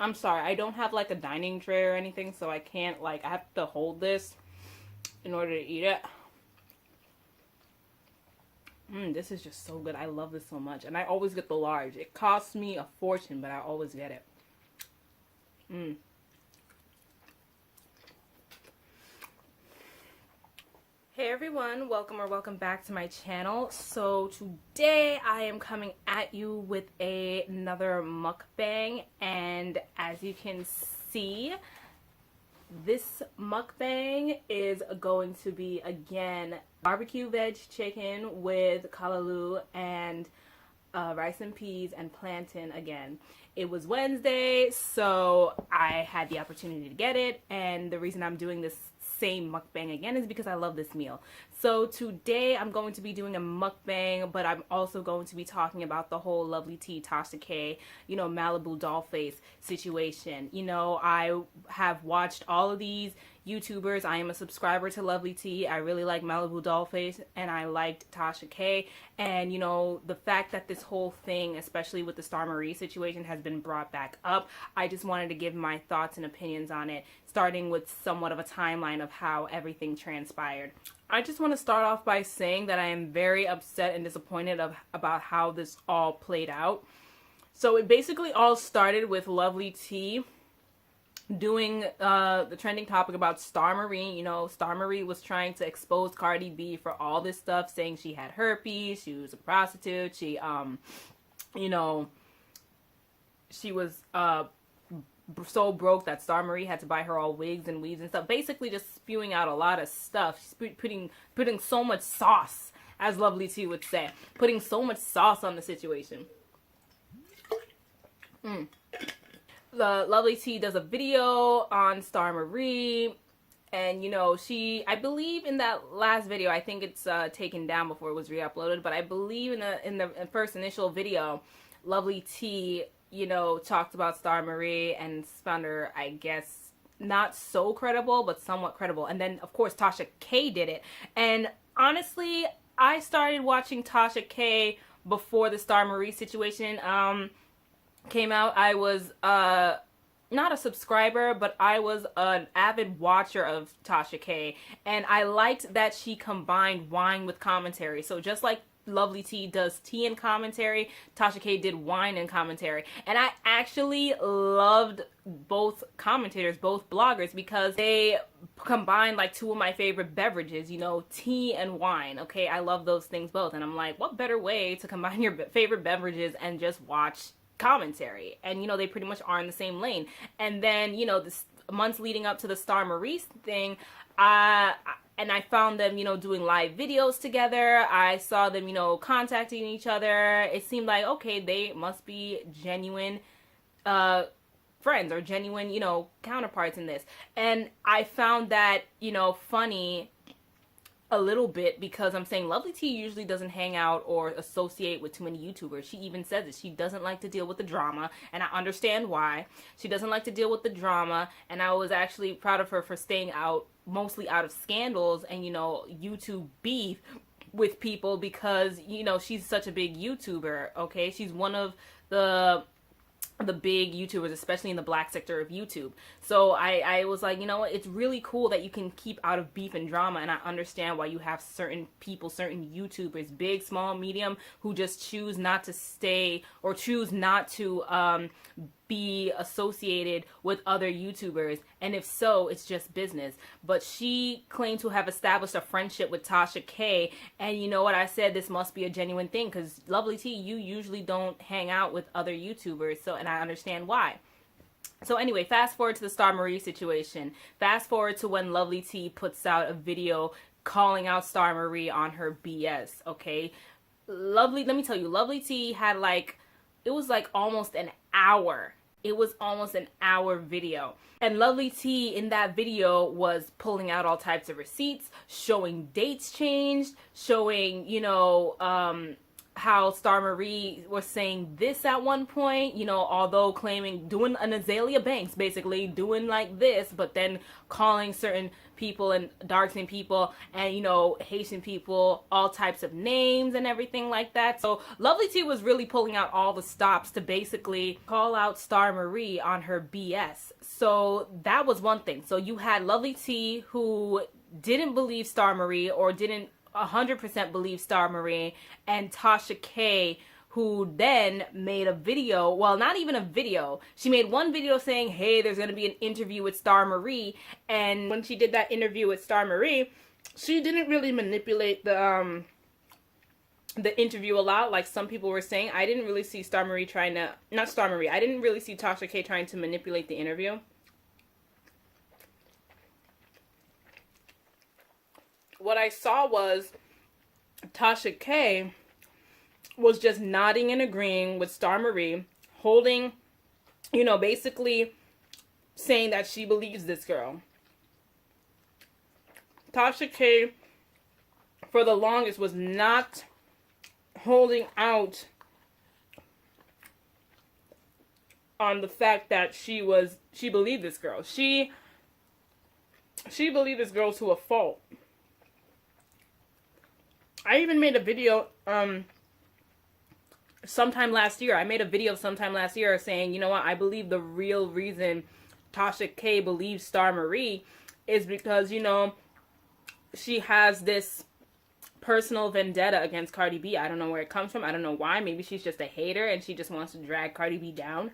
I'm sorry, I don't have like a dining tray or anything, so I can't like, I have to hold this in order to eat it. This is just so good. I love this so much. And I always get the large. It costs me a fortune, but I always get it. Hey everyone, welcome back to my channel. So today I am coming at you with another mukbang, and as you can see, this mukbang is going to be, again, barbecue veg chicken with kalaloo and rice and peas and plantain again. It was Wednesday, so I had the opportunity to get it, and the reason I'm doing this same mukbang again is because I love this meal. So today I'm going to be doing a mukbang, but I'm also going to be talking about the whole Lovelyti, Tasha K, Malibu Dollface situation. I have watched all of these YouTubers. I am a subscriber to Lovelyti. I really like Malibu Dollface, and I liked Tasha K. And the fact that this whole thing, especially with the Star Marie situation, has been brought back up, I just wanted to give my thoughts and opinions on it, starting with somewhat of a timeline of how everything transpired. I just want to start off by saying that I am very upset and disappointed about how this all played out. So it basically all started with Lovelyti doing the trending topic about Star Marie. Star Marie was trying to expose Cardi B for all this stuff, saying she had herpes, she was a prostitute, she was so broke that Star Marie had to buy her all wigs and weaves and stuff, basically just spewing out a lot of stuff. She's putting so much sauce, as Lovelyti would say, putting so much sauce on the situation. The Lovelyti does a video on Star Marie, and I believe in that last video, I think it's taken down before it was re-uploaded, but I believe in the first initial video, Lovelyti talked about Star Marie and found her, I guess, not so credible, but somewhat credible. And then, of course, Tasha K did it. And honestly, I started watching Tasha K before the Star Marie situation came out. I was not a subscriber, but I was an avid watcher of Tasha K. And I liked that she combined wine with commentary. So just like Lovelyti does tea and commentary, Tasha K did wine and commentary. And I actually loved both commentators, both bloggers, because they combined like two of my favorite beverages, tea and wine. Okay, I love those things both. And I'm like, what better way to combine your favorite beverages and just watch commentary? And they pretty much are in the same lane. And then the months leading up to the Star Marie thing, and I found them, doing live videos together. I saw them, contacting each other. It seemed like, okay, they must be genuine friends or genuine, counterparts in this. And I found that, funny a little bit, because I'm saying Lovelyti usually doesn't hang out or associate with too many YouTubers. She even says it. She doesn't like to deal with the drama, and I understand why. She doesn't like to deal with the drama, and I was actually proud of her for staying mostly out of scandals and, YouTube beef with people, because, she's such a big YouTuber, okay? She's one of the big YouTubers, especially in the black sector of YouTube. So I was like, it's really cool that you can keep out of beef and drama, and I understand why you have certain people, certain YouTubers, big, small, medium, who just choose not to stay or choose not to be associated with other YouTubers, and if so, it's just business. But she claimed to have established a friendship with Tasha K, and you know what, I said this must be a genuine thing, because Lovelyti, you usually don't hang out with other YouTubers, so, and I understand why. So anyway, fast forward to the Star Marie situation. Fast forward to when Lovelyti puts out a video calling out Star Marie on her BS, okay? Let me tell you, Lovelyti had it was almost an hour. It was almost an hour video. And Lovelyti in that video was pulling out all types of receipts, showing dates changed, showing, how Star Marie was saying this at one point, you know, although claiming, doing an Azalea Banks, basically doing like this, but then calling certain people and dark skinned people and, you know, Haitian people all types of names and everything like that. So Lovelyti was really pulling out all the stops to basically call out Star Marie on her BS. So that was one thing. So you had Lovelyti, who didn't believe Star Marie, or didn't 100% believe Star Marie, and Tasha K, who then made a video, well, not even a video. She made one video saying, hey, there's going to be an interview with Star Marie. And when she did that interview with Star Marie, she didn't really manipulate the interview a lot, like some people were saying. I didn't really see Star Marie trying to, not Star Marie, I didn't really see Tasha K trying to manipulate the interview. What I saw was Tasha K was just nodding and agreeing with Star Marie, holding, you know, basically saying that she believes this girl. Tasha K, for the longest, was not holding out on the fact that she believed this girl. She believed this girl to a fault. I even made a video sometime last year. I made a video sometime last year saying, you know what, I believe the real reason Tasha K believes Star Marie is because, you know, she has this personal vendetta against Cardi B. I don't know where it comes from. I don't know why. Maybe she's just a hater and she just wants to drag Cardi B down.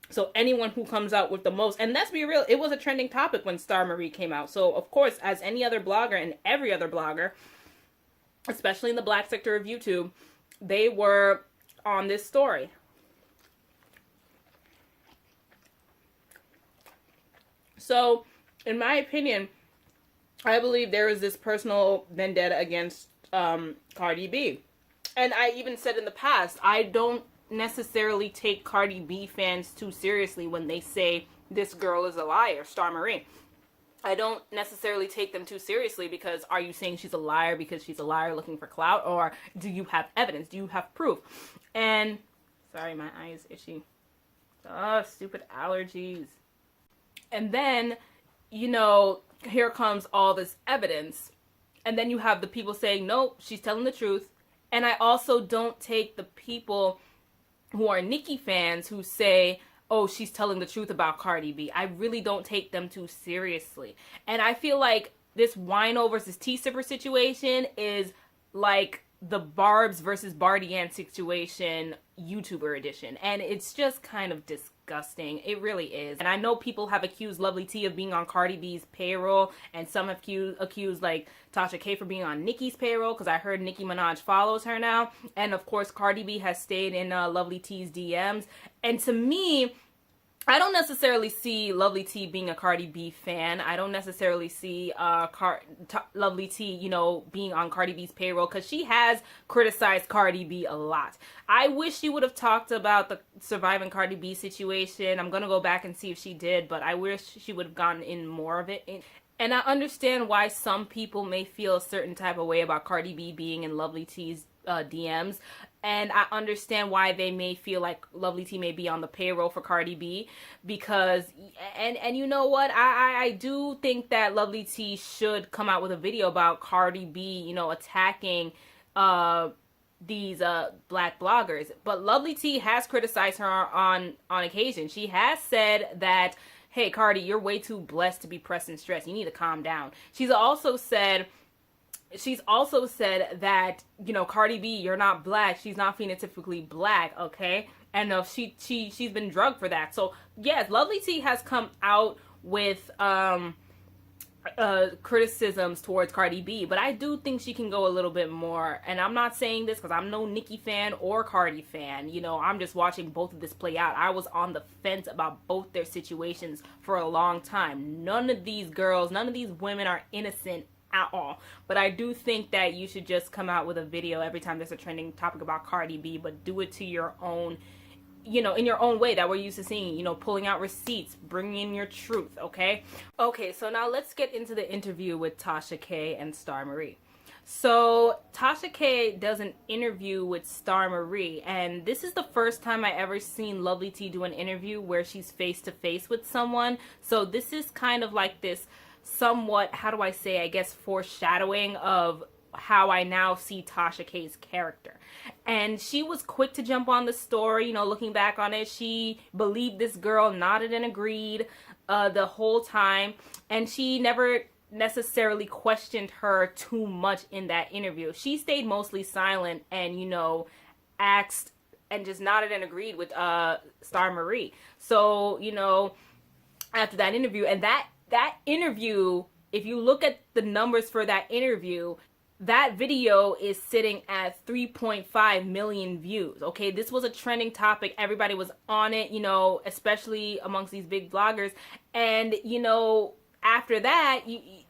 So anyone who comes out with the most, and let's be real, it was a trending topic when Star Marie came out. So of course, as any other blogger and every other blogger, especially in the black sector of YouTube, they were on this story. So, in my opinion, I believe there is this personal vendetta against Cardi B. And I even said in the past, I don't necessarily take Cardi B fans too seriously when they say this girl is a liar, Star Marie. I don't necessarily take them too seriously because are you saying she's a liar because she's a liar looking for clout, or do you have evidence? Do you have proof? And sorry, my eye is itchy. Oh, stupid allergies. And then, you know, here comes all this evidence. And then you have the people saying, no, she's telling the truth. And I also don't take the people who are Nicki fans who say, oh, she's telling the truth about Cardi B. I really don't take them too seriously. And I feel like this wino versus tea sipper situation is like the Barb's versus Bardian situation, YouTuber edition. And it's just kind of disgusting. It really is. And I know people have accused Lovelyti of being on Cardi B's payroll, and some have accused like Tasha K for being on Nicki's payroll, because I heard Nicki Minaj follows her now. And of course, Cardi B has stayed in Lovelyty's DMs. And to me, I don't necessarily see Lovelyti being a Cardi B fan. I don't necessarily see Lovelyti, you know, being on Cardi B's payroll, because she has criticized Cardi B a lot. I wish she would have talked about the surviving Cardi B situation. I'm going to go back and see if she did, but I wish she would have gotten in more of it. And I understand why some people may feel a certain type of way about Cardi B being in Lovelyty's DMs. And I understand why they may feel like Lovelyti may be on the payroll for Cardi B, because, and you know what, I do think that Lovelyti should come out with a video about Cardi B, you know, attacking these black bloggers. But Lovelyti has criticized her on occasion. She has said that, hey, Cardi, you're way too blessed to be pressed and stressed. You need to calm down. She's also said that, you know, Cardi B, you're not black. She's not phenotypically black, okay? And she's been drugged for that. So, yes, Lovelyti has come out with criticisms towards Cardi B, but I do think she can go a little bit more. And I'm not saying this because I'm no Nicki fan or Cardi fan. You know, I'm just watching both of this play out. I was on the fence about both their situations for a long time. None of these girls, none of these women are innocent at all. But I do think that you should just come out with a video every time there's a trending topic about Cardi B, but do it to your own, you know, in your own way that we're used to seeing, you know, pulling out receipts, bringing in your truth, okay? Okay, so now let's get into the interview with Tasha K and Star Marie. So Tasha K does an interview with Star Marie, and this is the first time I ever seen Lovelyti do an interview where she's face to face with someone. So this is kind of like this somewhat, how do I say, I guess foreshadowing of how I now see Tasha K's character. And she was quick to jump on the story, you know, looking back on it. She believed this girl, nodded and agreed the whole time, and she never necessarily questioned her too much in that interview. She stayed mostly silent and, you know, asked and just nodded and agreed with Star Marie. So, you know, after that interview, and that interview, if you look at the numbers for that interview, that video is sitting at 3.5 million views. Okay, this was a trending topic. Everybody was on it, you know, especially amongst these big bloggers. And, you know, after that,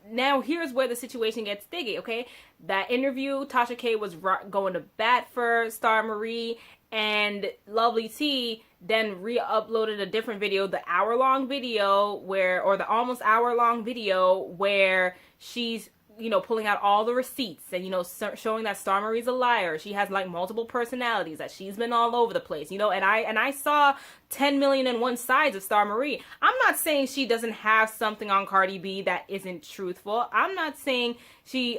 now here's where the situation gets sticky, okay? That interview, Tasha K was going to bat for Star Marie, and Lovelyti then re-uploaded a different video, the hour-long video or the almost hour-long video where she's, you know, pulling out all the receipts and, you know, showing that Star Marie's a liar. She has like multiple personalities, that she's been all over the place, you know, and I saw 10 million and one sides of Star Marie. I'm not saying she doesn't have something on Cardi B that isn't truthful. I'm not saying she,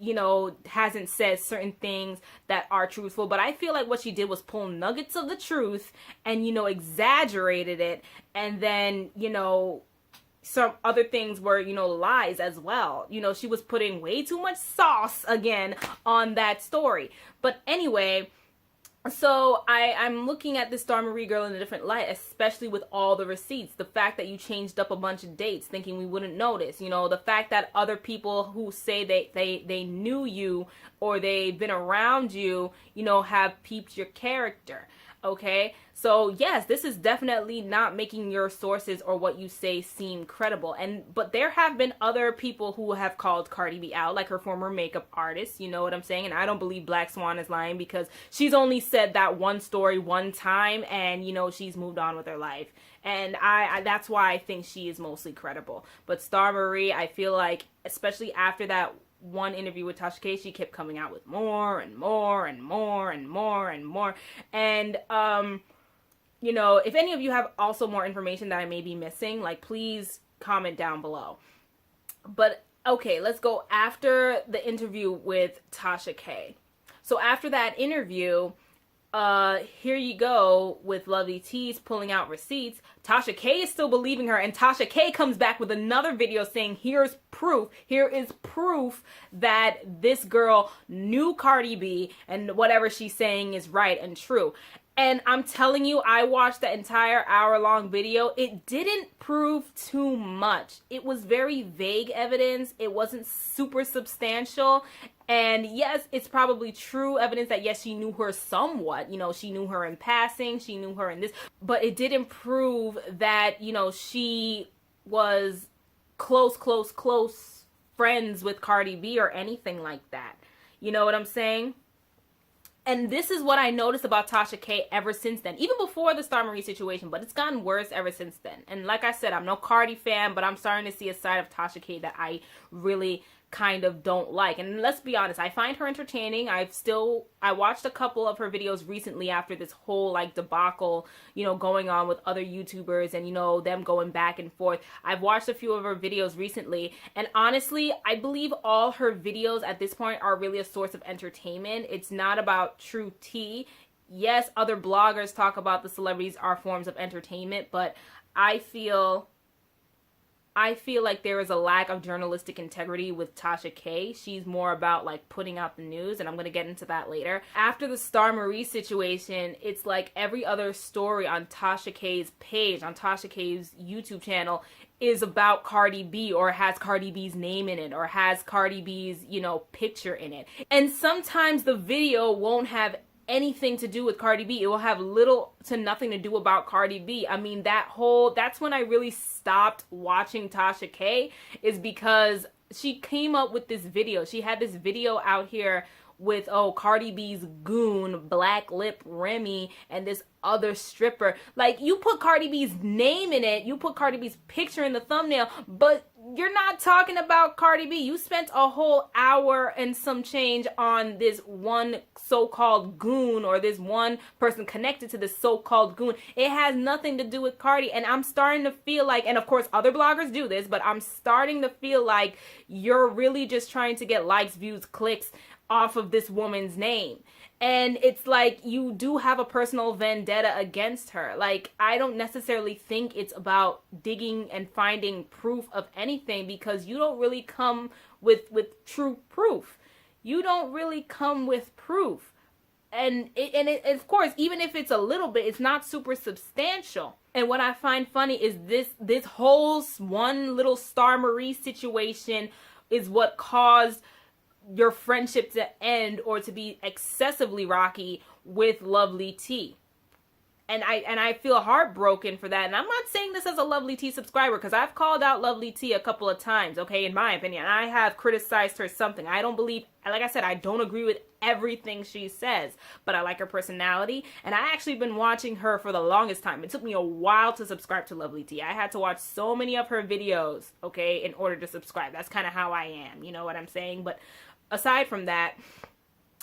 you know, hasn't said certain things that are truthful, but I feel like what she did was pull nuggets of the truth and, you know, exaggerated it, and then, you know, some other things were, you know, lies as well. You know, she was putting way too much sauce again on that story. But anyway, so I'm looking at this Star Marie girl in a different light, especially with all the receipts. The fact that you changed up a bunch of dates thinking we wouldn't notice. You know, the fact that other people who say they knew you or they've been around you, you know, have peeped your character. Okay, so yes, this is definitely not making your sources or what you say seem credible. But there have been other people who have called Cardi B out, like her former makeup artist, you know what I'm saying? And I don't believe Black Swan is lying, because she's only said that one story one time, and, you know, she's moved on with her life. And I that's why I think she is mostly credible. But Star Marie, I feel like, especially after that one interview with Tasha K, she kept coming out with more and more and more and more and more. And, you know, if any of you have also more information that I may be missing, like, please comment down below. But, okay, let's go after the interview with Tasha K. So after that interview, here you go with Lovelyty's pulling out receipts. Tasha K is still believing her, and Tasha K comes back with another video saying, here's proof. Here is proof that this girl knew Cardi B and whatever she's saying is right and true. And I'm telling you, I watched the entire hour-long video. It didn't prove too much. It was very vague evidence. It wasn't super substantial. And yes, it's probably true evidence that, yes, she knew her somewhat. You know, she knew her in passing. She knew her in this. But it didn't prove that, you know, she was close friends with Cardi B or anything like that. You know what I'm saying? And this is what I noticed about Tasha K ever since then, even before the Star Marie situation, but it's gotten worse ever since then. And like I said, I'm no Cardi fan, but I'm starting to see a side of Tasha K that I really kind of don't like. And let's be honest, I find her entertaining. I watched a couple of her videos recently after this whole like debacle, you know, going on with other YouTubers and, you know, them going back and forth. I've watched a few of her videos recently, and honestly, I believe all her videos at this point are really a source of entertainment. It's not about true tea. Yes, other bloggers talk about the celebrities are forms of entertainment, but I feel like there is a lack of journalistic integrity with Tasha K. She's more about like putting out the news, and I'm going to get into that later. After the Star Marie situation, it's like every other story on Tasha K's page, on Tasha K's YouTube channel, is about Cardi B or has Cardi B's name in it or has Cardi B's, you know, picture in it. And sometimes the video won't have anything to do with Cardi B. It will have little to nothing to do about Cardi B. I mean, that's when I really stopped watching Tasha K, is because she came up with this video. She had this video out here with, oh, Cardi B's goon, Black Lip Remy, and this other stripper. Like, you put Cardi B's name in it, you put Cardi B's picture in the thumbnail, but you're not talking about Cardi B. You spent a whole hour and some change on this one so-called goon, or this one person connected to this so-called goon. It has nothing to do with Cardi, and I'm starting to feel like, and of course other bloggers do this, but I'm starting to feel like you're really just trying to get likes, views, clicks off of this woman's name. And it's like, you do have a personal vendetta against her. Like, I don't necessarily think it's about digging and finding proof of anything, because you don't really come with true proof. You don't really come with proof. And of course, even if it's a little bit, it's not super substantial. And what I find funny is this whole one little Star Marie situation is what caused your friendship to end, or to be excessively rocky with Lovelyti. And I feel heartbroken for that. And I'm not saying this as a Lovelyti subscriber, because I've called out Lovelyti a couple of times, okay, in my opinion. I have criticized her something. I don't believe, like I said, I don't agree with everything she says, but I like her personality. And I actually been watching her for the longest time. It took me a while to subscribe to Lovelyti. I had to watch so many of her videos, okay, in order to subscribe. That's kind of how I am, you know what I'm saying? But aside from that,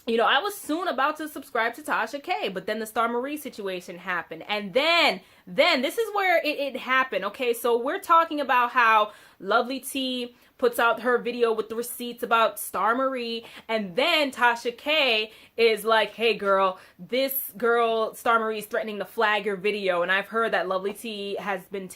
you know, I was soon about to subscribe to Tasha K, but then the Star Marie situation happened. And then this is where it happened. Okay, so we're talking about how Lovelyti puts out her video with the receipts about Star Marie, and then Tasha K is like, hey girl, this girl Star Marie is threatening to flag your video. And I've heard that Lovelyti has been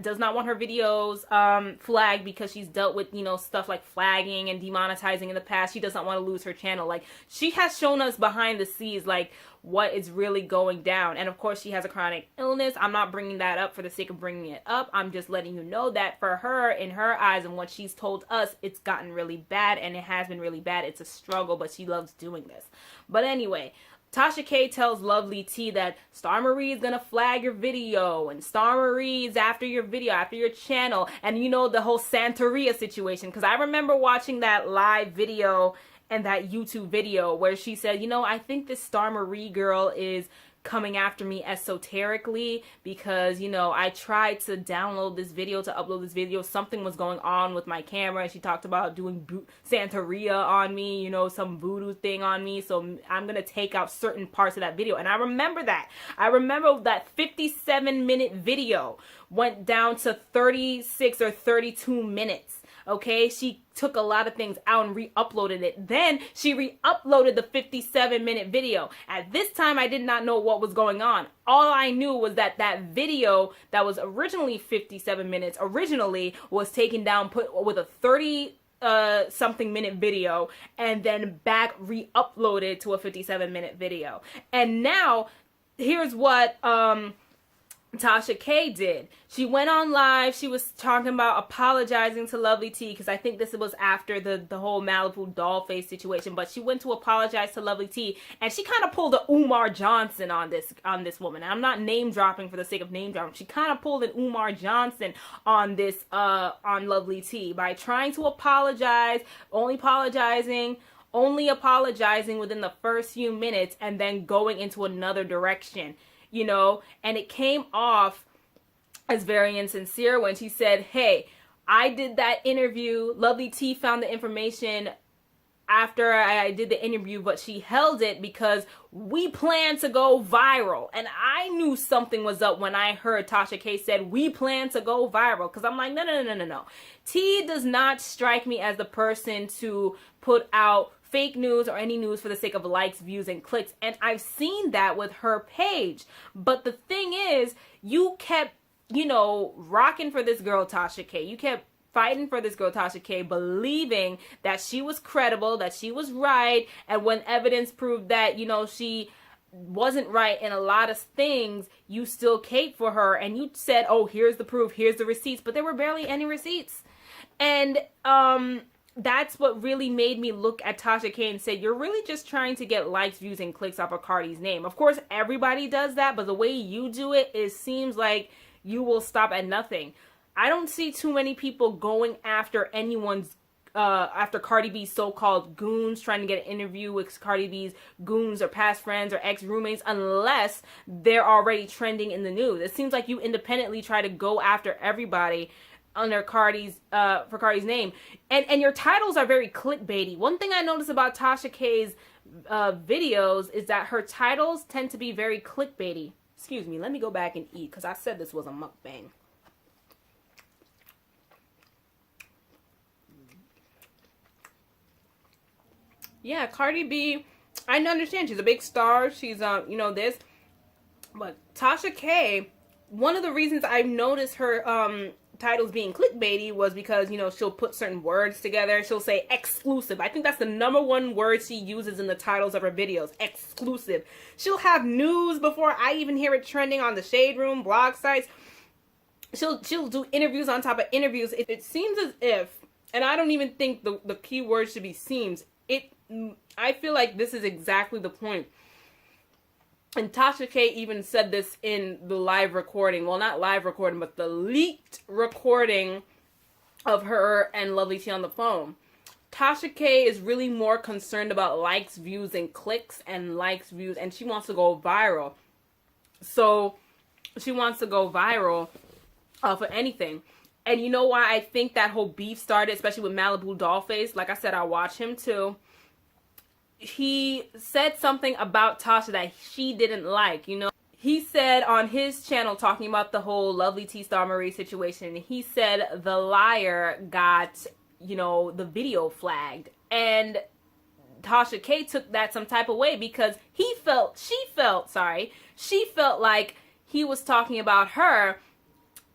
does not want her videos flagged, because she's dealt with, you know, stuff like flagging and demonetizing in the past. She does not want to lose her channel. Like, she has shown us behind the scenes, like, what is really going down. And of course, she has a chronic illness. I'm not bringing that up for the sake of bringing it up. I'm just letting you know that for her, in her eyes and what she's told us, it's gotten really bad, and it has been really bad. It's a struggle, but she loves doing this. But anyway, Tasha K tells Lovelyti that Star Marie is gonna flag your video, and Star Marie is after your video, after your channel, and you know, the whole Santeria situation. Because I remember watching that live video and that YouTube video where she said, you know, I think this Star Marie girl is coming after me esoterically, because, you know, I tried to download this video, to upload this video, something was going on with my camera, and she talked about doing Santeria on me, you know, some voodoo thing on me, so I'm gonna take out certain parts of that video. And I remember that 57-minute video went down to 36 or 32 minutes. Okay, she took a lot of things out and re-uploaded it. Then she re-uploaded the 57-minute video. At this time, I did not know what was going on. All I knew was that that video that was originally 57 minutes was taken down, put with a 30 something minute video, and then back re-uploaded to a 57-minute video. And now here's what Tasha K did. She went on live. She was talking about apologizing to Lovelyti, because I think this was after the whole Malibu Dollface situation, but she went to apologize to Lovelyti, and she kind of pulled a Umar Johnson on this woman. And I'm not name dropping for the sake of name dropping. She kind of pulled an Umar Johnson on this on Lovelyti by trying to apologize, only apologizing within the first few minutes, and then going into another direction. You know, and it came off as very insincere when she said, hey, I did that interview. Lovelyti found the information after I did the interview, but she held it because we plan to go viral. And I knew something was up when I heard Tasha K said, we plan to go viral. Because I'm like, no. T does not strike me as the person to put out fake news or any news for the sake of likes, views, and clicks. And I've seen that with her page. But the thing is, you kept, you know, rocking for this girl, Tasha K. You kept fighting for this girl, Tasha K, believing that she was credible, that she was right. And when evidence proved that, you know, she wasn't right in a lot of things, you still caped for her. And you said, oh, here's the proof, here's the receipts. But there were barely any receipts. And, that's what really made me look at Tasha K and say, you're really just trying to get likes, views, and clicks off of Cardi's name. Of course, everybody does that, but the way you do it, it seems like you will stop at nothing. I don't see too many people going after anyone's after Cardi B's so-called goons trying to get an interview with Cardi B's goons or past friends or ex-roommates unless they're already trending in the news. It seems like you independently try to go after everybody under Cardi's for Cardi's name, and your titles are very clickbaity. One thing I noticed about Tasha K's videos is that her titles tend to be very clickbaity. Excuse me, let me go back and eat because I said this was a mukbang. Yeah, Cardi B, I understand she's a big star. She's you know, this, but Tasha K, one of the reasons I've noticed her titles being clickbaity was because, you know, she'll put certain words together. She'll say exclusive. I think that's the #1 word she uses in the titles of her videos. Exclusive. She'll have news before I even hear it trending on the Shade Room, blog sites. She'll do interviews on top of interviews. It seems as if, and I don't even think the key word should be seems. I feel like this is exactly the point. And Tasha K even said this in the live recording. Well, not live recording, but the leaked recording of her and Lovelyti on the phone. Tasha K is really more concerned about likes, views, and clicks, and likes, views, and she wants to go viral. So she wants to go viral for anything. And you know why I think that whole beef started, especially with Malibu Dollface? Like I said, I watch him too. He said something about Tasha that she didn't like, you know. He said on his channel, talking about the whole Lovelyti Star Marie situation, he said the liar got, you know, the video flagged. And Tasha K took that some type of way because she felt like he was talking about her,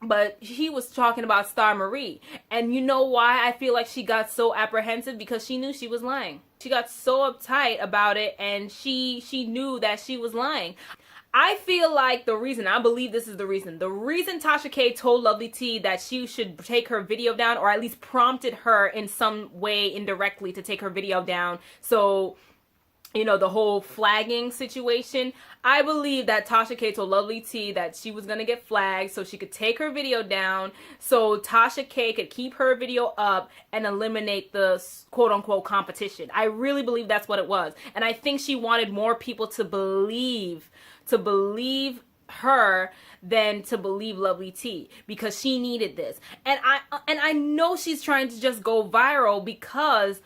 but he was talking about Star Marie. And you know why I feel like she got so apprehensive? Because she knew she was lying. She got so uptight about it, and she knew that she was lying. I feel like I believe this is the reason Tasha K told Lovelyti that she should take her video down, or at least prompted her in some way indirectly to take her video down. So, you know, the whole flagging situation. I believe that Tasha K told Lovelyti that she was going to get flagged so she could take her video down so Tasha K could keep her video up and eliminate the quote-unquote competition. I really believe that's what it was. And I think she wanted more people to believe her than to believe Lovelyti, because she needed this. And I know she's trying to just go viral because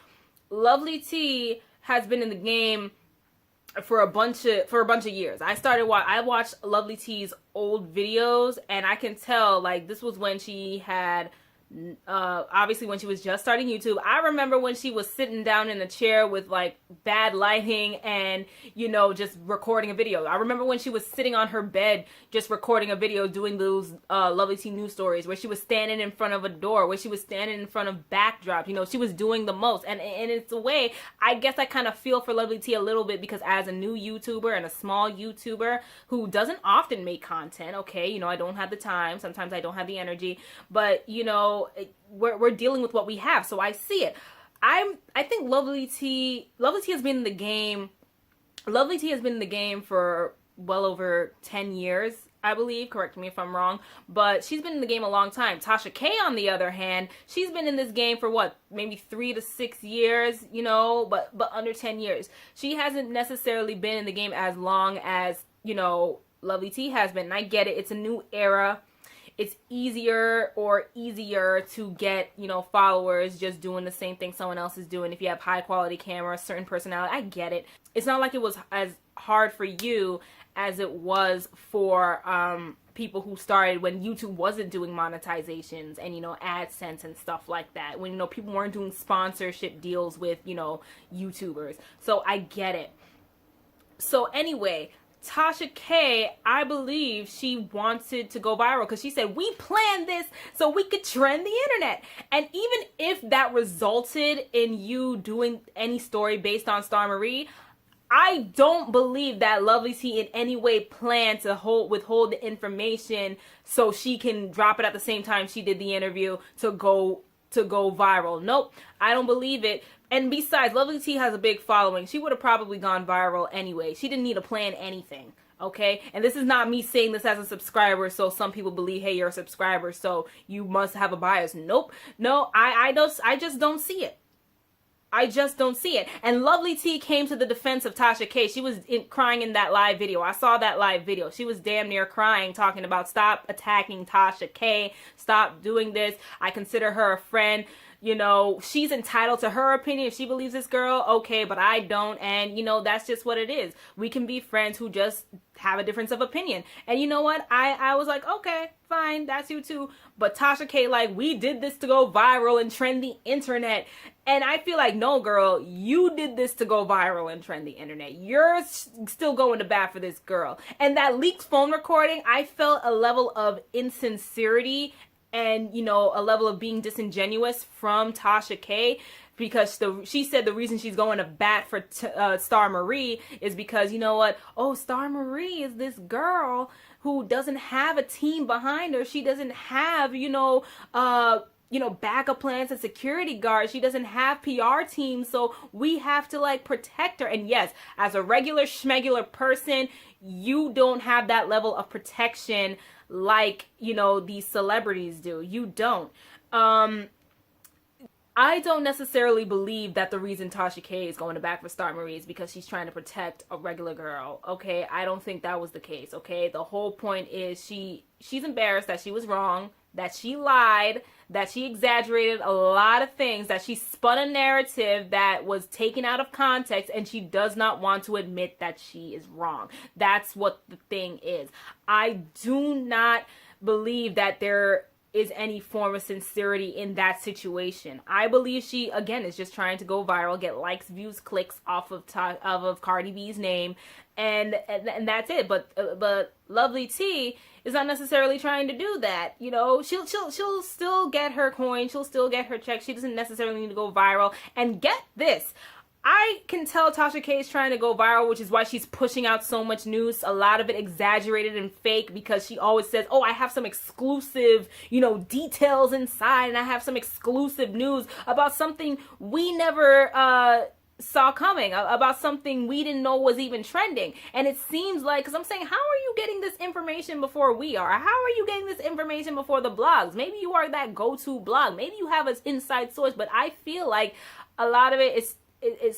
Lovelyti has been in the game for a bunch of years. I watched Lovelyty's old videos, and I can tell, like, this was when she had obviously when she was just starting YouTube. I remember when she was sitting down in a chair with like bad lighting and, you know, just recording a video. I remember when she was sitting on her bed just recording a video, doing those Lovelyti news stories where she was standing in front of a door, where she was standing in front of backdrops. You know, she was doing the most. And it's a way, I guess I kind of feel for Lovelyti a little bit, because as a new YouTuber and a small YouTuber who doesn't often make content, okay, you know, I don't have the time. Sometimes I don't have the energy, but, you know, we're dealing with what we have, so I see it. I think Lovelyti has been in the game. Lovelyti has been in the game for well over 10 years, I believe. Correct me if I'm wrong, but she's been in the game a long time. Tasha K, on the other hand, she's been in this game for what, maybe 3 to 6 years, you know, but under 10 years. She hasn't necessarily been in the game as long as, you know, Lovelyti has been. And I get it. It's a new era. It's easier to get, you know, followers just doing the same thing someone else is doing. If you have high quality camera, certain personality, I get it. It's not like it was as hard for you as it was for people who started when YouTube wasn't doing monetizations and, you know, AdSense and stuff like that. When, you know, people weren't doing sponsorship deals with, you know, YouTubers. So I get it. So anyway, Tasha K, I believe she wanted to go viral because she said, we planned this so we could trend the internet. And even if that resulted in you doing any story based on Star Marie, I don't believe that Lovelyti in any way planned to withhold the information so she can drop it at the same time she did the interview to go viral. Nope, I don't believe it. And besides, Lovelyti has a big following. She would have probably gone viral anyway. She didn't need to plan anything, okay? And this is not me saying this as a subscriber, so some people believe, hey, you're a subscriber, so you must have a bias. Nope. No, I just don't see it. I just don't see it. And Lovelyti came to the defense of Tasha K. She was crying in that live video. I saw that live video. She was damn near crying, talking about stop attacking Tasha K. Stop doing this. I consider her a friend. You know, she's entitled to her opinion. If she believes this girl, okay, but I don't. And, you know, that's just what it is. We can be friends who just have a difference of opinion. And you know what? I was like, okay, fine, that's you too. But Tasha K, like, we did this to go viral and trend the internet. And I feel like, no, girl, you did this to go viral and trend the internet. You're still going to bat for this girl. And that leaked phone recording, I felt a level of insincerity and, you know, a level of being disingenuous from Tasha K, because she said the reason she's going to bat for Star Marie is because, you know what, oh, Star Marie is this girl who doesn't have a team behind her. She doesn't have, you know, backup plans and security guards. She doesn't have PR teams, so we have to, like, protect her. And yes, as a regular schmegular person, you don't have that level of protection like, you know, these celebrities do. You don't. I don't necessarily believe that the reason Tasha K is going to back for Star Marie is because she's trying to protect a regular girl, okay? I don't think that was the case, okay? The whole point is she's embarrassed that she was wrong, that she lied, that she exaggerated a lot of things, that she spun a narrative that was taken out of context, and she does not want to admit that she is wrong. That's what the thing is. I do not believe that there is any form of sincerity in that situation. I believe she, again, is just trying to go viral, get likes, views, clicks off of Cardi B's name, and that's it. But Lovelyti is not necessarily trying to do that. You know, she'll still get her coin, she'll still get her check. She doesn't necessarily need to go viral. And get this, I can tell Tasha K is trying to go viral, which is why she's pushing out so much news, a lot of it exaggerated and fake, because she always says, oh, I have some exclusive, you know, details inside, and I have some exclusive news about something we never saw coming, about something we didn't know was even trending. And it seems like, because I'm saying, how are you getting this information before we are? How are you getting this information before the blogs? Maybe you are that go-to blog. Maybe you have an inside source, but I feel like a lot of it is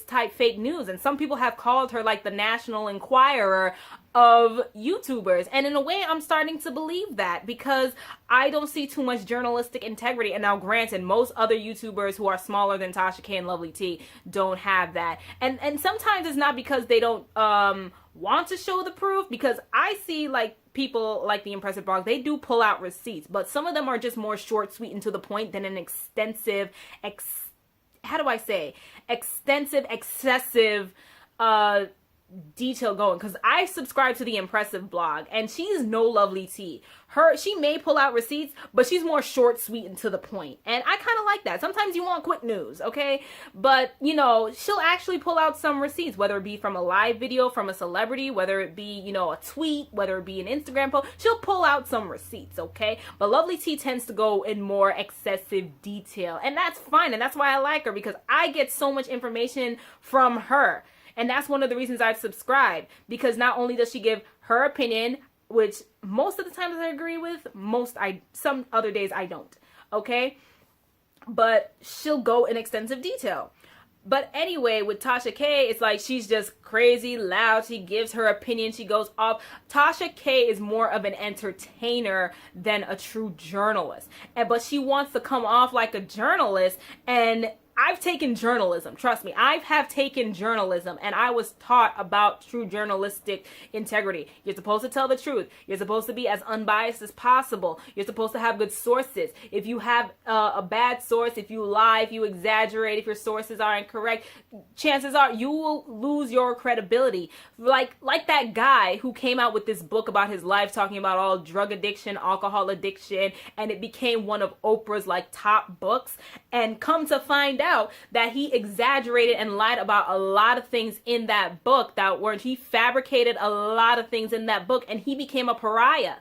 type fake news. And some people have called her like the National Enquirer of YouTubers. And in a way, I'm starting to believe that, because I don't see too much journalistic integrity. And now, granted, most other YouTubers who are smaller than Tasha K and Lovelyti don't have that. And sometimes it's not because they don't want to show the proof, because I see, like, people like the Impressive Blog, they do pull out receipts, but some of them are just more short, sweet, and to the point than an extensive, excessive detail going. Because I subscribe to the Impressive Blog, and she's no Lovelyti. She may pull out receipts, but she's more short, sweet, and to the point. And I kind of like that. Sometimes you want quick news, okay? But, you know, she'll actually pull out some receipts, whether it be from a live video, from a celebrity, whether it be, you know, a tweet, whether it be an Instagram post. She'll pull out some receipts, okay? But Lovelyti tends to go in more excessive detail. And that's fine, and that's why I like her, because I get so much information from her. And that's one of the reasons I've subscribed, because not only does she give her opinion, which most of the times I agree with, some other days I don't, okay? But she'll go in extensive detail. But anyway, with Tasha K, it's like she's just crazy loud. She gives her opinion. She goes off. Tasha K is more of an entertainer than a true journalist. But she wants to come off like a journalist, and I've taken journalism. Trust me, I have taken journalism, and I was taught about true journalistic integrity. You're supposed to tell the truth. You're supposed to be as unbiased as possible. You're supposed to have good sources. If you have a bad source, if you lie, if you exaggerate, if your sources are incorrect, chances are you will lose your credibility. Like that guy who came out with this book about his life, talking about all drug addiction, alcohol addiction, and it became one of Oprah's like top books. And come to find out that he exaggerated and lied about a lot of things in that book that weren't. He fabricated a lot of things in that book, and he became a pariah.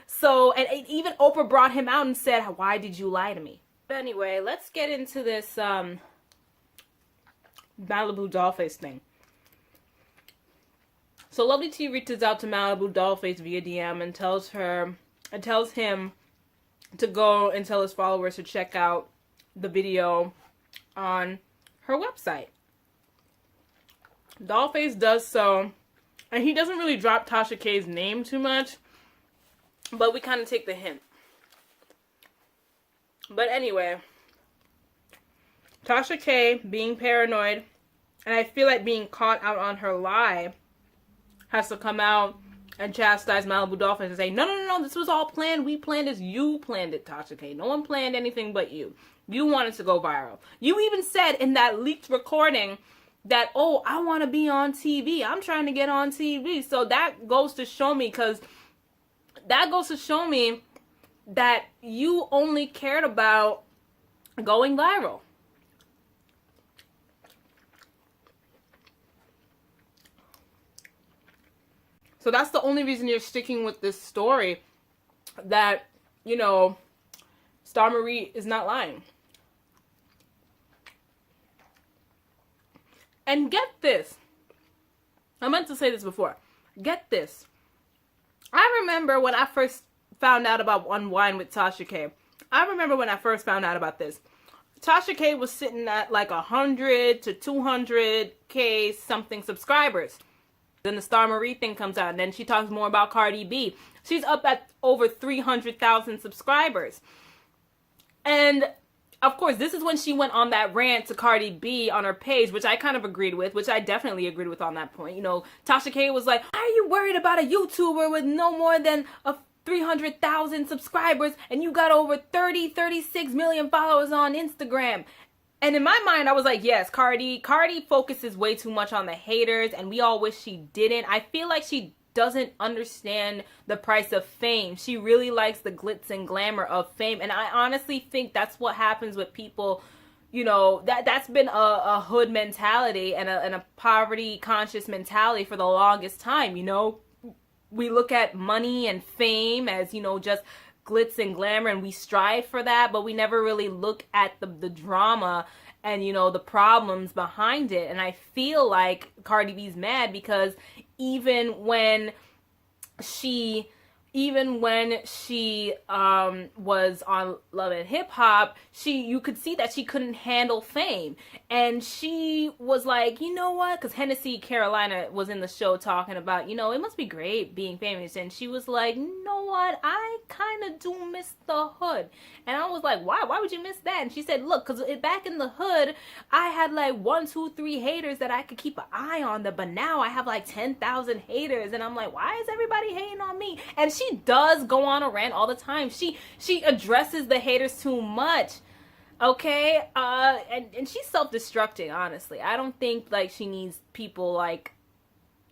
So, and even Oprah brought him out and said, "Why did you lie to me?" But anyway, let's get into this Malibu Dollface thing. So Lovelyti reaches out to Malibu Dollface via DM and tells him to go and tell his followers to check out the video on her website. Dollface does so, and he doesn't really drop Tasha K's name too much, but we kind of take the hint. But anyway, Tasha K being paranoid, and I feel like being caught out on her lie, has to come out and chastise Malibu Dollface and say, no, this was all planned. We planned this. You planned it, Tasha K. No one planned anything but you. You wanted to go viral. You even said in that leaked recording that, oh, I want to be on TV. I'm trying to get on TV. So that goes to show me, that you only cared about going viral. So that's the only reason you're sticking with this story, that, you know, Star Marie is not lying. And get this. I meant to say this before. Get this. I remember when I first found out about Unwind with Tasha K. I remember when I first found out about this. Tasha K was sitting at like 100 to 200K something subscribers. Then the Star Marie thing comes out, and then she talks more about Cardi B. She's up at over 300,000 subscribers. And of course, this is when she went on that rant to Cardi B on her page, which I kind of agreed with, which I definitely agreed with on that point. You know, Tasha K was like, "Why are you worried about a YouTuber with no more than 300,000 subscribers and you got over 36 million followers on Instagram?" And in my mind, I was like, yes, Cardi focuses way too much on the haters, and we all wish she didn't. I feel like she doesn't understand the price of fame. She really likes the glitz and glamour of fame, and I honestly think that's what happens with people. You know, that's been a hood mentality and a poverty conscious mentality for the longest time. You know, we look at money and fame as, you know, just glitz and glamour, and we strive for that, but we never really look at the drama and, you know, the problems behind it. And I feel like Cardi B's mad because even when she was on Love and Hip Hop, you could see that she couldn't handle fame. And she was like, you know what? Because Hennessy Carolina was in the show talking about, you know, it must be great being famous. And she was like, you know what? I kind of do miss the hood. And I was like, why? Why would you miss that? And she said, look, because back in the hood, I had like 1, 2, 3 haters that I could keep an eye on them. But now I have like 10,000 haters. And I'm like, why is everybody hating on me? And she does go on a rant all the time. She addresses the haters too much. Okay? And she's self-destructing, honestly. I don't think like she needs people like,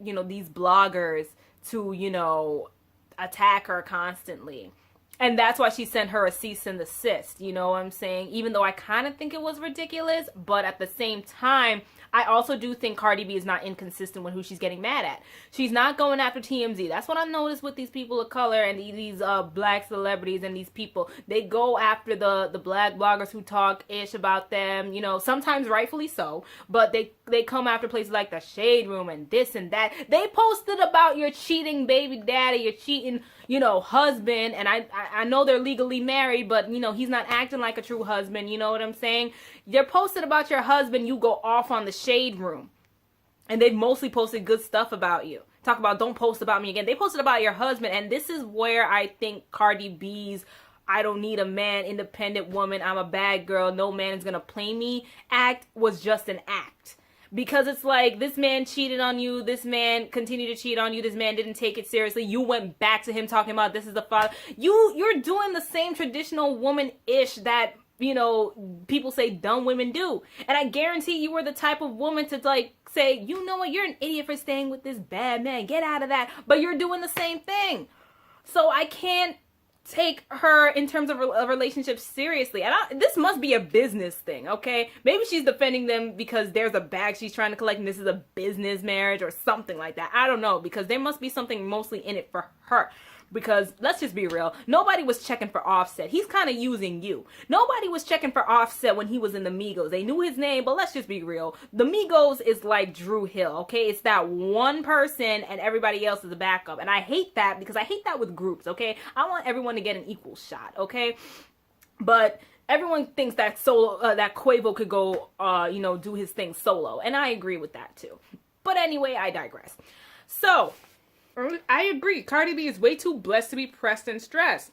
you know, these bloggers to, you know, attack her constantly. And that's why she sent her a cease and desist, you know what I'm saying? Even though I kind of think it was ridiculous, but at the same time, I also do think Cardi B is not inconsistent with who she's getting mad at. She's not going after TMZ. That's what I noticed with these people of color and these black celebrities and these people. They go after the black bloggers who talk ish about them, you know, sometimes rightfully so, but they come after places like the Shade Room and this and that. They posted about your cheating baby daddy, your cheating, you know, husband, and I know they're legally married, but, you know, he's not acting like a true husband, you know what I'm saying? They're posted about your husband, you go off on the Shade Room. And they mostly posted good stuff about you. Talk about, don't post about me again. They posted about your husband, and this is where I think Cardi B's I don't need a man, independent woman, I'm a bad girl, no man is gonna play me act was just an act. Because it's like, this man cheated on you, this man continued to cheat on you, this man didn't take it seriously, you went back to him talking about this is the father. You're doing the same traditional woman-ish that, you know, people say dumb women do. And I guarantee you were the type of woman to like say, you know what, you're an idiot for staying with this bad man, get out of that. But you're doing the same thing. So I can't take her in terms of a relationship seriously. And this must be a business thing, okay? Maybe she's defending them because there's a bag she's trying to collect and this is a business marriage or something like that. I don't know, because there must be something mostly in it for her. Because let's just be real, nobody was checking for Offset. He's kind of using you. Nobody was checking for Offset when he was in the Migos. They knew his name, but let's just be real. The Migos is like Drew Hill, okay? It's that one person and everybody else is a backup. And I hate that because I hate that with groups, okay? I want everyone to get an equal shot, okay? But everyone thinks that solo, that Quavo could go, you know, do his thing solo. And I agree with that too. But anyway, I digress. So, I agree. Cardi B is way too blessed to be pressed and stressed.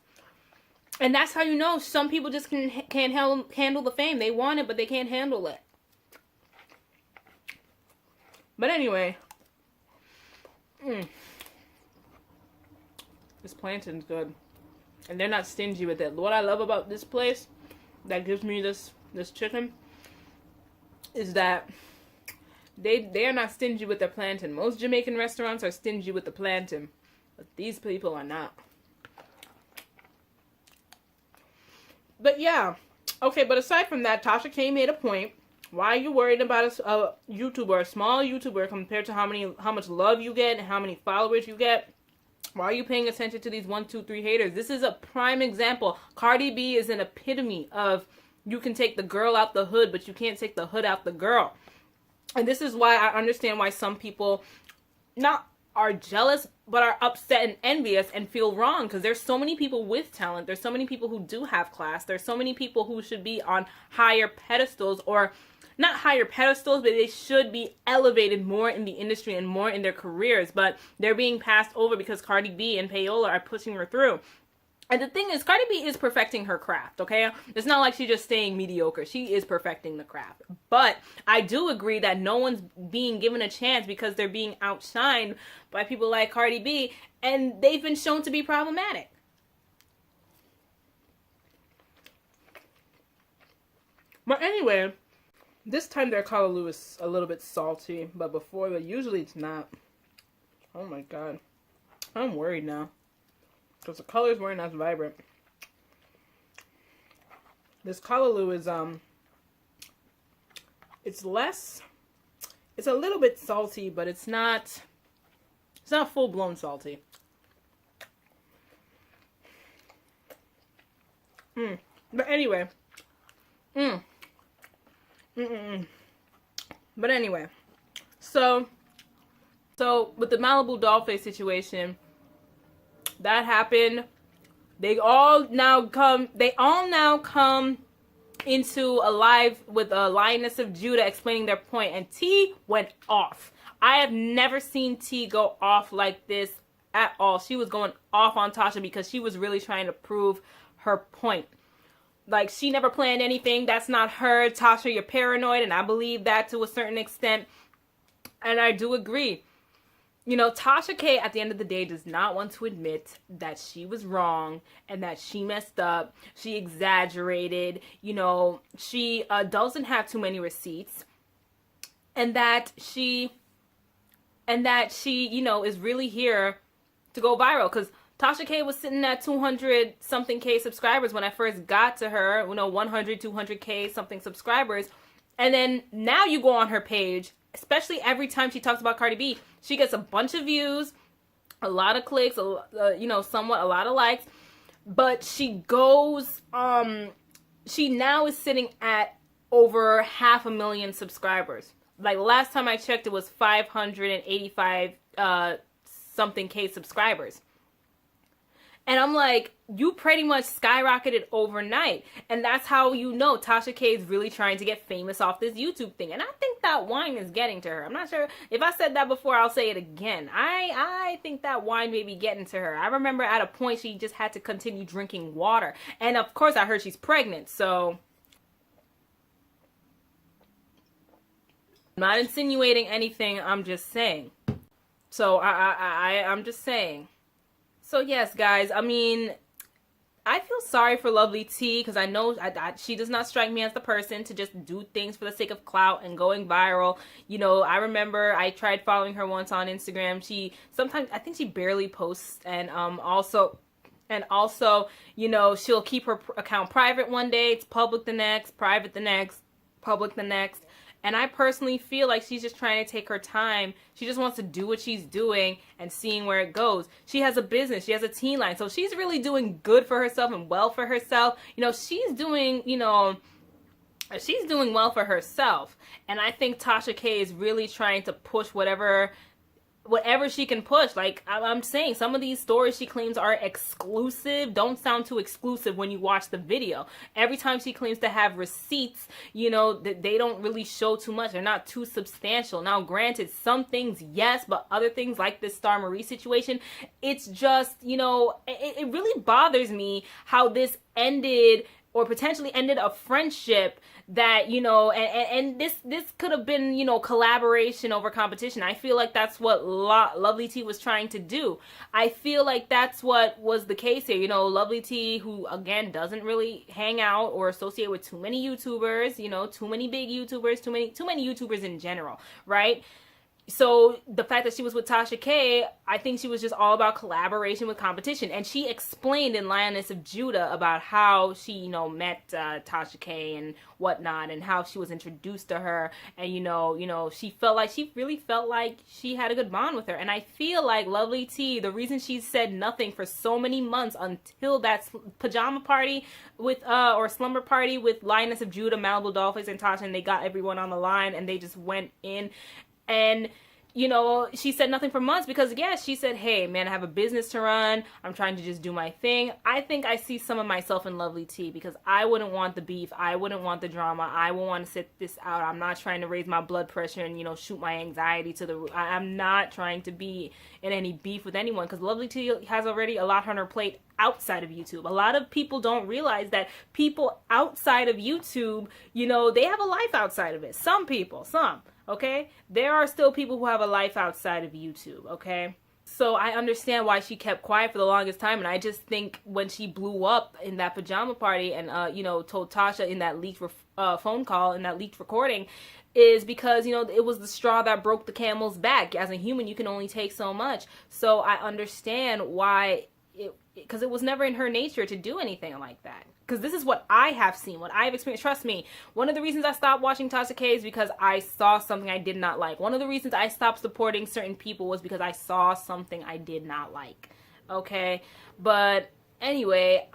And that's how you know some people just can't handle the fame. They want it, but they can't handle it. But anyway. This plantain's good. And they're not stingy with it. What I love about this place that gives me this chicken is that they are not stingy with their plantain. Most Jamaican restaurants are stingy with the plantain. But these people are not. But yeah. Okay, but aside from that, Tasha K made a point. Why are you worried about a YouTuber, a small YouTuber, compared to how much love you get and how many followers you get? Why are you paying attention to these 1, 2, 3 haters? This is a prime example. Cardi B is an epitome of you can take the girl out the hood, but you can't take the hood out the girl. And this is why I understand why some people not are jealous, but are upset and envious and feel wrong, because there's so many people with talent. There's so many people who do have class. There's so many people who should be on higher pedestals, or not higher pedestals, but they should be elevated more in the industry and more in their careers. But they're being passed over because Cardi B and Payola are pushing her through. And the thing is, Cardi B is perfecting her craft, okay? It's not like she's just staying mediocre. She is perfecting the craft. But I do agree that no one's being given a chance because they're being outshined by people like Cardi B, and they've been shown to be problematic. But anyway, this time their callaloo is a little bit salty, but before, but usually it's not. Oh my god. I'm worried now, because the colors weren't as vibrant. This callaloo is, it's a little bit salty, but it's not full-blown salty. But anyway. But anyway. So with the Malibu Dollface situation, that happened. They all now come into a live with a Lioness of Judah explaining their point, and T went off. I have never seen T go off like this at all. She was going off on Tasha because she was really trying to prove her point. Like, she never planned anything. That's not her. Tasha, you're paranoid, and I believe that to a certain extent. And I do agree. You know, Tasha K, at the end of the day, does not want to admit that she was wrong and that she messed up. She exaggerated. You know, she doesn't have too many receipts. And that she, you know, is really here to go viral. Because Tasha K was sitting at 200 something K subscribers when I first got to her. You know, 100, 200K something subscribers. And then now you go on her page, especially every time she talks about Cardi B, she gets a bunch of views, a lot of clicks, you know, somewhat a lot of likes. But she goes, she now is sitting at over 500,000 subscribers. Like, last time I checked, it was 585 something K subscribers. And I'm like, you pretty much skyrocketed overnight. And that's how you know Tasha K is really trying to get famous off this YouTube thing. And I think that wine is getting to her. I'm not sure. If I said that before, I'll say it again. I think that wine may be getting to her. I remember at a point she just had to continue drinking water. And of course, I heard she's pregnant. So I'm not insinuating anything. I'm just saying. So I'm just saying. So yes, guys, I mean, I feel sorry for Lovelyti because I know she does not strike me as the person to just do things for the sake of clout and going viral. You know, I remember I tried following her once on Instagram. Sometimes, I think she barely posts, and also, you know, she'll keep her account private one day, it's public the next, private the next, public the next. And I personally feel like she's just trying to take her time. She just wants to do what she's doing and seeing where it goes. She has a business. She has a teen line. So she's really doing good for herself and well for herself. You know, she's doing well for herself. And I think Tasha K is really trying to push whatever whatever she can push. Like I'm saying, some of these stories she claims are exclusive don't sound too exclusive when you watch the video. Every time she claims to have receipts, you know, that they don't really show too much. They're not too substantial. Now, granted, some things, yes, but other things like this Star Marie situation, it's just, you know, it really bothers me how this ended or potentially ended a friendship that, you know, and this could have been, you know, collaboration over competition. I feel like that's what Lovelyti was trying to do. I feel like that's what was the case here. You know, Lovelyti, who again doesn't really hang out or associate with too many YouTubers, you know, too many big YouTubers, too many YouTubers in general, right? So the fact that she was with Tasha K, I think she was just all about collaboration with competition. And she explained in Lioness of Judah about how she, you know, met Tasha K and whatnot, and how she was introduced to her. And, you know, she really felt like she had a good bond with her. And I feel like Lovelyti, the reason she said nothing for so many months until that pajama party with, or slumber party with Lioness of Judah, Malibu Dollface, and Tasha, and they got everyone on the line and they just went in. And, you know, she said nothing for months because, yeah, she said, hey, man, I have a business to run. I'm trying to just do my thing. I think I see some of myself in Lovelyti because I wouldn't want the beef. I wouldn't want the drama. I would want to sit this out. I'm not trying to raise my blood pressure and, you know, shoot my anxiety to the roof. I'm not trying to be in any beef with anyone because Lovelyti has already a lot on her plate outside of YouTube. A lot of people don't realize that people outside of YouTube, you know, they have a life outside of it. Some people, okay? There are still people who have a life outside of YouTube, okay? So I understand why she kept quiet for the longest time, and I just think when she blew up in that pajama party and, you know, told Tasha in that leaked phone call, in that leaked recording, is because, you know, it was the straw that broke the camel's back. As a human, you can only take so much. So I understand why because it was never in her nature to do anything like that. Because this is what I have seen, what I've experienced. Trust me, one of the reasons I stopped watching Tasha K is because I saw something I did not like. One of the reasons I stopped supporting certain people was because I saw something I did not like. Okay? But anyway,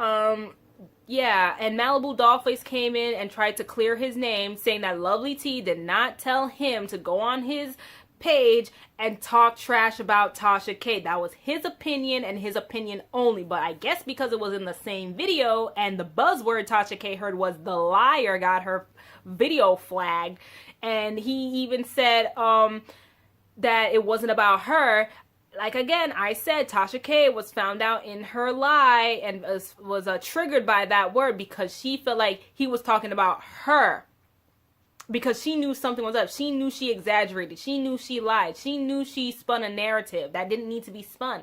yeah, and Malibu Dollface came in and tried to clear his name, saying that Lovelyti did not tell him to go on his page and talk trash about Tasha K. That was his opinion and his opinion only. But I guess because it was in the same video and the buzzword Tasha K heard was the liar got her video flagged. And he even said that it wasn't about her. Like, again, I said Tasha K was found out in her lie and was triggered by that word because she felt like he was talking about her. Because she knew something was up. She knew she exaggerated. She knew she lied. She knew she spun a narrative that didn't need to be spun.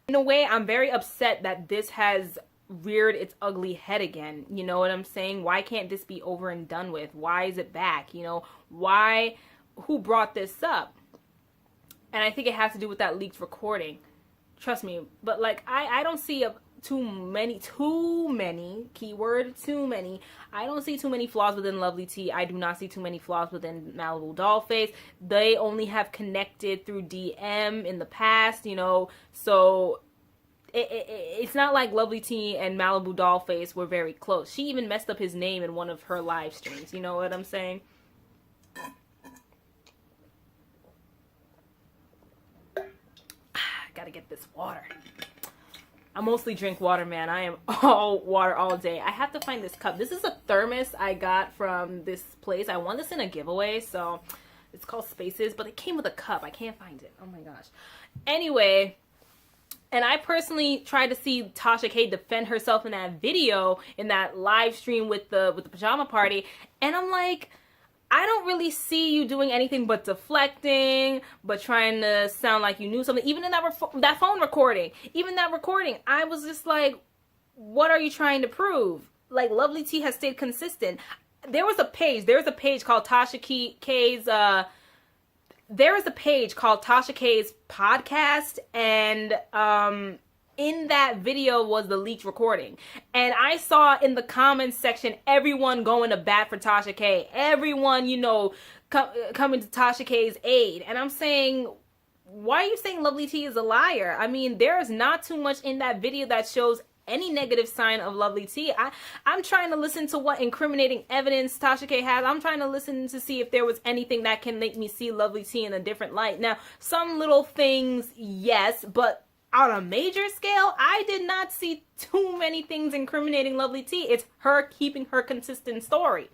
In a way, I'm very upset that this has reared its ugly head again. You know what I'm saying? Why can't this be over and done with? Why is it back? You know, why? Who brought this up? And I think it has to do with that leaked recording. Trust me. But, like, I don't see too many, keyword, too many. I don't see too many flaws within Lovelyti. I do not see too many flaws within Malibu Dollface. They only have connected through DM in the past, you know, so it's not like Lovelyti and Malibu Dollface were very close. She even messed up his name in one of her live streams, you know what I'm saying? Gotta get this water. I mostly drink water, man. I am all water all day. I have to find this cup. This is a thermos I got from this place. I won this in a giveaway, so it's called Spaces, but it came with a cup. I can't find it. Oh my gosh. Anyway, and I personally tried to see Tasha K defend herself in that video, in that live stream with the pajama party, and I'm like, I don't really see you doing anything but deflecting, but trying to sound like you knew something. Even in that phone recording, I was just like, what are you trying to prove? Like, Lovelyti has stayed consistent. There's a page called Tasha K's, there is a page called Tasha K's podcast, and, in that video was the leaked recording. And I saw in the comments section, everyone going to bat for Tasha K. Everyone, you know, coming to Tasha K's aid. And I'm saying, why are you saying Lovelyti is a liar? I mean, there is not too much in that video that shows any negative sign of Lovelyti. I'm trying to listen to what incriminating evidence Tasha K has. I'm trying to listen to see if there was anything that can make me see Lovelyti in a different light. Now, some little things, yes, but on a major scale, I did not see too many things incriminating Lovelyti. It's her keeping her consistent story.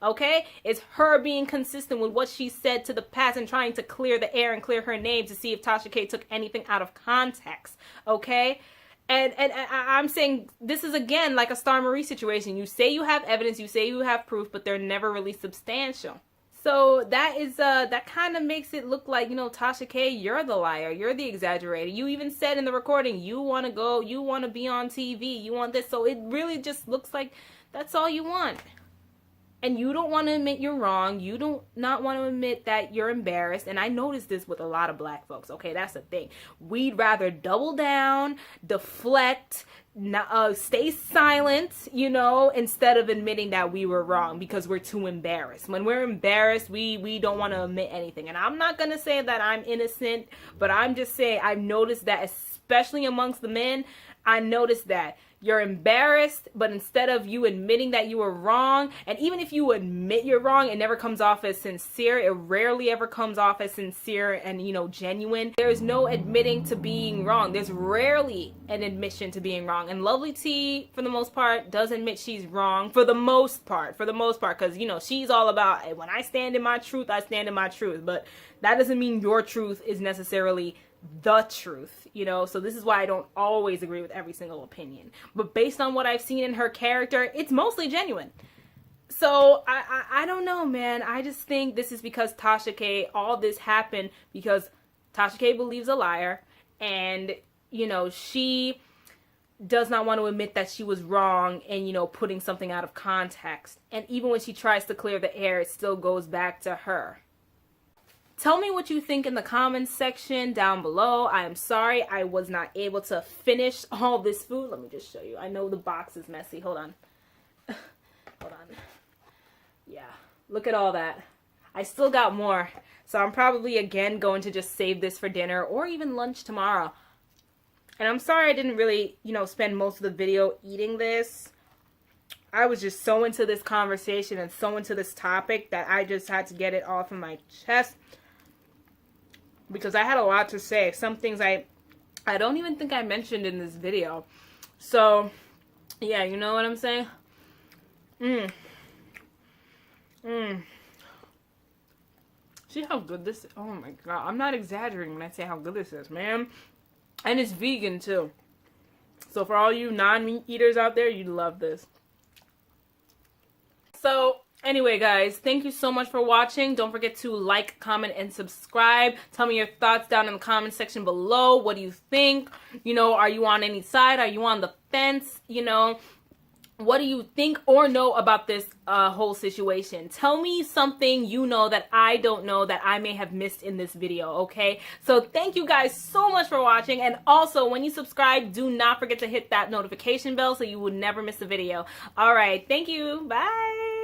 Okay? It's her being consistent with what she said to the past and trying to clear the air and clear her name to see if Tasha K took anything out of context. Okay? And I'm saying this is, again, like a Star Marie situation. You say you have evidence, you say you have proof, but they're never really substantial. So that is, that kind of makes it look like, you know, Tasha K, you're the liar. You're the exaggerator. You even said in the recording, you want to go, you want to be on TV, you want this. So it really just looks like that's all you want. And you don't want to admit you're wrong. You don't not want to admit that you're embarrassed. And I noticed this with a lot of black folks. Okay, that's the thing. We'd rather double down, deflect, stay silent, you know, instead of admitting that we were wrong because we're too embarrassed. When we're embarrassed, we don't want to admit anything. And I'm not going to say that I'm innocent, but I'm just saying I've noticed that, especially amongst the men, I noticed that. You're embarrassed, but instead of you admitting that you were wrong, and even if you admit you're wrong, it never comes off as sincere. It rarely ever comes off as sincere and, you know, genuine. There's no admitting to being wrong. There's rarely an admission to being wrong. And Lovelyti, for the most part, does admit she's wrong for the most part. Because, you know, she's all about, hey, when I stand in my truth, I stand in my truth. But that doesn't mean your truth is necessarily the truth, you know. So this is why I don't always agree with every single opinion, but based on what I've seen in her character, it's mostly genuine. So I don't know, man. I just think this is because Tasha K, all this happened because Tasha K believes a liar, and, you know, she does not want to admit that she was wrong and, you know, putting something out of context. And even when she tries to clear the air, it still goes back to her. Tell me what you think in the comments section down below. I am sorry I was not able to finish all this food. Let me just show you. I know the box is messy. Hold on. Hold on. Yeah. Look at all that. I still got more. So I'm probably, again, going to just save this for dinner or even lunch tomorrow. And I'm sorry I didn't really, you know, spend most of the video eating this. I was just so into this conversation and so into this topic that I just had to get it off of my chest. Because I had a lot to say. Some things I don't even think I mentioned in this video. So, yeah, you know what I'm saying? See how good this is? Oh my god. I'm not exaggerating when I say how good this is, man. And it's vegan, too. So for all you non-meat eaters out there, you'd love this. So, anyway, guys, thank you so much for watching. Don't forget to like, comment, and subscribe. Tell me your thoughts down in the comment section below. What do you think? You know, are you on any side? Are you on the fence? You know, what do you think or know about this whole situation? Tell me something you know that I don't know that I may have missed in this video, okay? So thank you guys so much for watching. And also, when you subscribe, do not forget to hit that notification bell so you would never miss a video. All right, thank you. Bye.